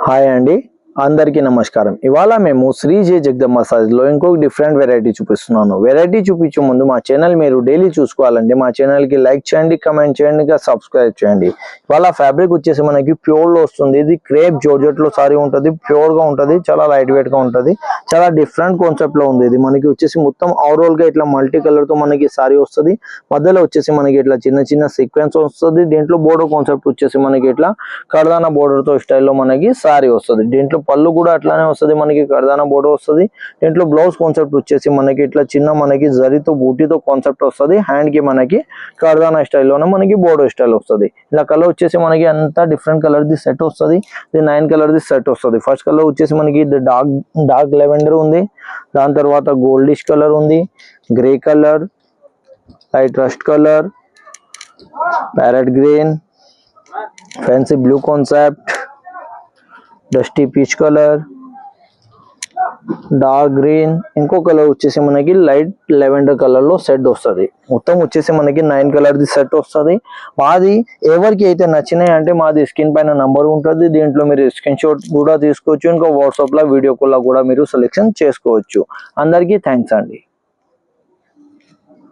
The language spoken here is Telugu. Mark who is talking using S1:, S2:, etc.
S1: హాయ్ అండి, అందరికీ నమస్కారం. ఇవాళ మేము శ్రీ జే జగదంబ మసాజ్లో ఇంకొక డిఫరెంట్ వెరైటీ చూపిస్తున్నాను. వెరైటీ చూపించే ముందు మా ఛానల్ మీరు డైలీ చూసుకోవాలంటే మా ఛానల్కి లైక్ చేయండి, కమెంట్ చేయండి, ఇంకా సబ్స్క్రైబ్ చేయండి. ఇవాళ ఫ్యాబ్రిక్ వచ్చేసి మనకి ప్యూర్లో వస్తుంది. ఇది క్రేప్ జార్జెట్లో సారీ ఉంటుంది, ప్యూర్గా ఉంటుంది, చాలా లైట్ వెయిట్గా ఉంటుంది, చాలా డిఫరెంట్ కాన్సెప్ట్లో ఉంది. ఇది మనకి వచ్చేసి మొత్తం ఓవరాల్గా ఇట్లా మల్టీ కలర్తో మనకి సారీ వస్తుంది. మధ్యలో వచ్చేసి మనకి ఇట్లా చిన్న చిన్న సీక్వెన్స్ వస్తుంది. దీంట్లో బోర్డర్ కాన్సెప్ట్ వచ్చేసి మనకి ఇట్లా కర్దానా బోర్డర్తో స్టైల్లో మనకి సారీ వస్తుంది. దీంట్లో పళ్ళు కూడా అట్లానే వస్తుంది, మనకి కర్దానా బోర్డర్ వస్తుంది. దీంట్లో బ్లౌజ్ కాన్సెప్ట్ వచ్చేసి మనకి ఇట్లా చిన్న మనకి జరీతో బూటీతో కాన్సెప్ట్ వస్తుంది. హ్యాండ్ కి మనకి కర్దానా స్టైల్లోనే మనకి బోర్డర్ స్టైల్ వస్తుంది. ఇలా కలర్ వచ్చేసి మనకి అంతా డిఫరెంట్ కలర్ ది సెట్ వస్తుంది. ఇది 9 కలర్ ది సెట్ వస్తుంది. ఫస్ట్ కలర్ వచ్చేసి మనకి ఇది డార్క్ లెవెండర్ ఉంది, దాని తర్వాత గోల్డిష్ కలర్ ఉంది, grey colour, light rust colour, parrot green, fancy blue concept, dusty peach colour, dark green, ఇంకో కలర్ వచ్చేసి మనకి లైట్ లెవెండర్ కలర్ లో సెట్ వస్తుంది. మొత్తం వచ్చేసి మనకి 9 కలర్ ది సెట్ వస్తుంది. మాది ఎవరికి అయితే నచ్చినాయి అంటే మాది స్క్రీన్ పైన నంబర్ ఉంటుంది. దీంట్లో మీరు స్క్రీన్ షాట్ కూడా తీసుకోవచ్చు, ఇంకా వాట్సాప్ లో వీడియో కాల్ కూడా మీరు సెలెక్షన్ చేసుకోవచ్చు. అందరికీ థ్యాంక్స్ అండి.